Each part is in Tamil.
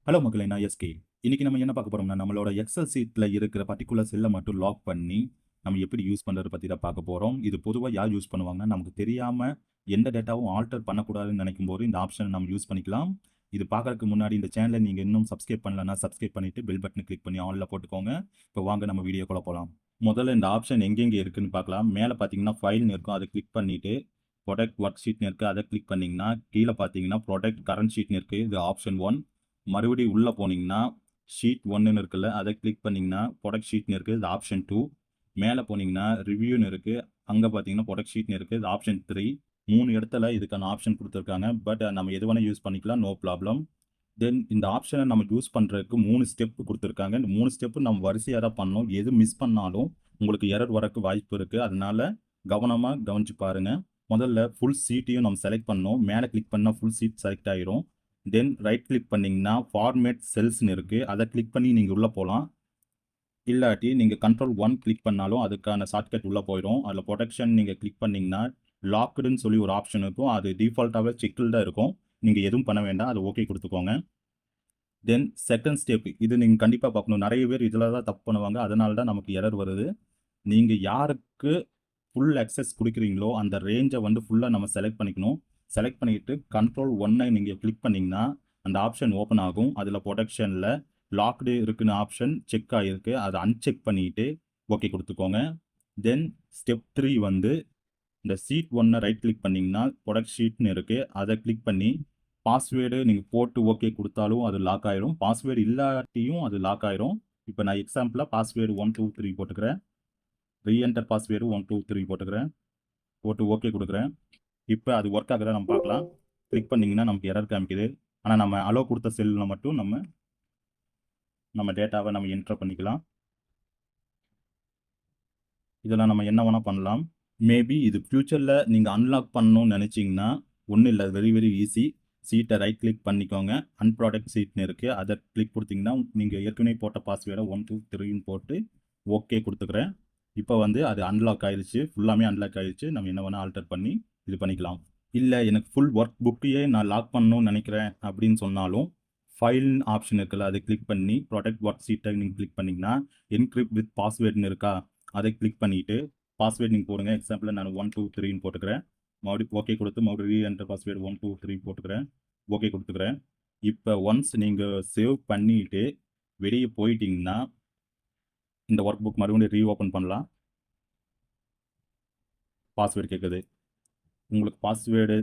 ஹலோ மக்களே, நான் எஸ்கே. இன்னைக்கு நம்ம என்ன பார்க்க போறோம்னா, நம்மளோட எக்ஸல் சீட்ல இருக்கிற பர்ட்டிகுலர் செல்ல மட்டும் லாக் பண்ணி, நம்ம எப்படி யூஸ் பண்றது பத்தி தான் பார்க்க போறோம். இது பொதுவா யார் யூஸ் பண்ணுவாங்கன்னா, நமக்கு தெரியாம எந்த டேட்டாவும் ஆல்டர் பண்ணக்கூடாதுன்னு நினைக்கும்போது, இந்த ஆப்ஷன நம்ம யூஸ் பண்ணிக்கலாம். இது பார்க்கறதுக்கு முன்னாடி இந்த சேனலை நீங்க இன்னும் சப்ஸ்கிரைப் பண்ணலன்னா, சப்ஸ்கிரைப் பண்ணிட்டு பெல் பட்டனை கிளிக் பண்ணி ஆல்ல போட்டுக்கோங்க. இப்போ வாங்க நம்ம வீடியோக்குள்ள போலாம். முதல்ல இந்த ஆப்ஷன் எங்கெங்க இருக்குன்னு பார்க்கலாம். மேல பார்த்தீங்கன்னா, ஃபைல்னு இருக்கும். அதை கிளிக் பண்ணிட்டு, ப்ராடக்ட் ஒர்க் ஷீட்னு இருக்கு. அதை கிளிக் பண்ணீங்கன்னா, கீழ பார்த்தீங்கன்னா, ப்ராடக்ட் கரண்ட் ஷீட்னு இருக்கு. இது ஆப்ஷன் 1. மறுபடியும் உள்ள போனீங்கன்னா ஷீட் 1ன்னு இருக்குல்ல, அதை கிளிக் பண்ணீங்கன்னா ப்ராடக்ட் ஷீட்னு இருக்குது, இது ஆப்ஷன் 2. மேலே போனீங்கன்னா ரிவ்யூன்னு இருக்குது, அங்கே பார்த்தீங்கன்னா ப்ராடக்ட் ஷீட்னு இருக்குது, இது ஆப்ஷன் 3. 3 இடத்துல இதுக்கான ஆப்ஷன் கொடுத்துருக்காங்க. பட் நம்ம எது வேணால் யூஸ் பண்ணிக்கலாம், நோ ப்ராப்ளம். தென் இந்த ஆப்ஷனை நம்ம யூஸ் பண்ணுறதுக்கு 3 ஸ்டெப் கொடுத்துருக்காங்க. இந்த 3 ஸ்டெப்பு நம்ம வரிசையாக தான் பண்ணணும். எது மிஸ் பண்ணாலும் உங்களுக்கு எரர் வரக்கு வாய்ப்பு இருக்குது. அதனால கவனமாக கவனிச்சு பாருங்கள். முதல்ல ஃபுல் சீட்டையும் நம்ம செலக்ட் பண்ணணும். மேலே கிளிக் பண்ணால் ஃபுல் சீட் செலக்ட் ஆகிரும். தென் ரைட் கிளிக் பண்ணிங்கன்னா ஃபார்மேட் செல்ஸ்னு இருக்குது, அதை கிளிக் பண்ணி நீங்கள் உள்ளே போகலாம். இல்லாட்டி நீங்கள் Ctrl+1 கிளிக் பண்ணாலும் அதுக்கான ஷார்ட்கட் உள்ளே போயிடும். அதில் ப்ரொடெக்ஷன் நீங்கள் கிளிக் பண்ணிங்கன்னா லாக்டுன்னு சொல்லி ஒரு ஆப்ஷன் இருக்கும். அது டிஃபால்ட்டாகவே செக்கில் தான் இருக்கும். நீங்கள் எதுவும் பண்ண வேண்டாம், அது ஓகே கொடுத்துக்கோங்க. தென் செகண்ட் ஸ்டெப், இது நீங்கள் கண்டிப்பாக பார்க்கணும். நிறைய பேர் இதில் தான் தப்பு பண்ணுவாங்க, அதனால தான் நமக்கு எரர் வருது. நீங்கள் யாருக்கு ஃபுல் அக்சஸ் கொடுக்குறீங்களோ அந்த ரேஞ்சை வந்து ஃபுல்லாக நம்ம செலக்ட் பண்ணிக்கணும். செலக்ட் பண்ணிவிட்டு Ctrl+1 நீங்கள் கிளிக் பண்ணிங்கன்னா அந்த ஆப்ஷன் ஓப்பன் ஆகும். அதில் ப்ரொடெக்ஷனில் லாக்டு இருக்குன்னு ஆப்ஷன் செக் ஆகிருக்கு, அதை அன்செக் பண்ணிவிட்டு ஓகே கொடுத்துக்கோங்க. தென் ஸ்டெப் 3 வந்து இந்த ஷீட் 1 ரைட் கிளிக் பண்ணிங்கன்னா ப்ரொடக்ட் ஷீட்னு இருக்குது, அதை கிளிக் பண்ணி பாஸ்வேர்டு நீங்கள் போட்டு ஓகே கொடுத்தாலும் அது லாக் ஆயிரும், பாஸ்வேர்டு இல்லாட்டியும் அது லாக் ஆயிரும். இப்போ நான் எக்ஸாம்பிளாக பாஸ்வேர்டு 1 2 3 போட்டுக்கிறேன், ரீஎன்டர் பாஸ்வேர்டு 1 2 3 போட்டுக்கிறேன், போட்டு ஓகே கொடுக்குறேன். இப்போ அது ஒர்க் ஆகுதா நம்ம பார்க்கலாம். கிளிக் பண்ணிங்கன்னா நமக்கு எரர் காமிக்குது. ஆனால் நம்ம அலோ கொடுத்த செல்லில் மட்டும் நம்ம டேட்டாவை நம்ம என்டர் பண்ணிக்கலாம். இதெல்லாம் நம்ம என்ன வேணால் பண்ணலாம். மேபி இது ஃப்யூச்சரில் நீங்கள் அன்லாக் பண்ணணும்னு நினச்சிங்கன்னா ஒன்றும் இல்லை, வெரி வெரி ஈஸி. சீட்டை ரைட் கிளிக் பண்ணிக்கோங்க, அன்ப்ராடக்ட் சீட்னு இருக்குது, அதை கிளிக் கொடுத்தீங்கன்னா நீங்கள் ஏற்கனவே போட்ட பாஸ்வேர்டை 1 2 3ன்னு போட்டு ஓகே கொடுத்துக்கிறேன். இப்போ வந்து அது அன்லாக் ஆயிடுச்சு, ஃபுல்லாமே அன்லாக் ஆயிடுச்சு. நம்ம என்ன வேணால் ஆல்டர் பண்ணி இது பண்ணிக்கலாம். இல்லை எனக்கு ஃபுல் ஒர்க் புக்கையே நான் லாக் பண்ணணும்னு நினைக்கிறேன் அப்படின்னு சொன்னாலும் ஃபைல் ஆப்ஷன் இருக்குல்ல, அதை கிளிக் பண்ணி ப்ராடக்ட் ஒர்க் ஷீட்டை நீங்கள் கிளிக் பண்ணிங்கன்னா என்கிரிப்ட் வித் பாஸ்வேர்டுன்னு இருக்கா, அதை கிளிக் பண்ணிவிட்டு பாஸ்வேர்டு நீங்கள் போடுங்க. எக்ஸாம்பிள் நான் 1 2 3ன்னு போட்டுக்கிறேன். மறுபடியும் ஓகே கொடுத்து மறுபடியும் என்டர் பாஸ்வேர்டு 1 2 3 போட்டுக்கிறேன், ஓகே கொடுத்துக்கிறேன். இப்போ ஒன்ஸ் நீங்கள் சேவ் பண்ணிவிட்டு வெளியே போயிட்டீங்கன்னா இந்த ஒர்க் புக் மறுபடியும் ரீஓப்பன் பண்ணலாம். பாஸ்வேர்டு கேட்குது, உங்களுக்கு பாஸ்வேர்டு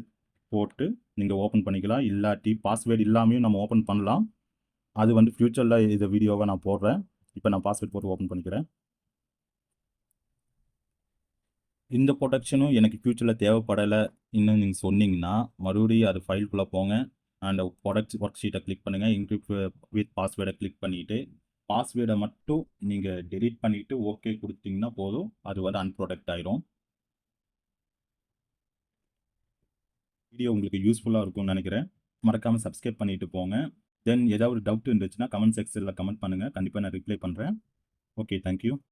போட்டு நீங்கள் ஓப்பன் பண்ணிக்கலாம். இல்லாட்டி பாஸ்வேர்டு இல்லாமையும் நம்ம ஓப்பன் பண்ணலாம். அது வந்து ஃப்யூச்சரில் இந்த வீடியோவை நான் போடுறேன். இப்போ நான் பாஸ்வேர்டு போட்டு ஓப்பன் பண்ணிக்கிறேன். இந்த ப்ரொடெக்ஷனும் எனக்கு ஃப்யூச்சரில் தேவைப்படலை இன்னும் நீங்கள் சொன்னீங்கன்னா மறுபடியும் அது ஃபைல்குள்ளே போங்க. அந்த ப்ராடக்ட் ஒர்க் ஷீட்டை கிளிக் பண்ணுங்கள், என்கிரிப்ட் வித் பாஸ்வேர்டை கிளிக் பண்ணிவிட்டு பாஸ்வேர்டை மட்டும் நீங்கள் டெலீட் பண்ணிவிட்டு ஓகே கொடுத்தீங்கன்னா போதும், அது வந்து அன்ப்ரொடெக்ட் ஆயிரும். வீடியோ உங்களுக்கு யூஸ்ஃபுல்லாக இருக்கும்னு நினைக்கிறேன். மறக்காமல் சப்ஸ்கிரைப் பண்ணிட்டு போங்க. தென் ஏதாவது டவுட் இருந்துச்சுன்னா கமெண்ட் செக்ஷனில் கமெண்ட் பண்ணுங்கள், கண்டிப்பாக நான் ரிப்ளை பண்ணுறேன். Okay, thank you.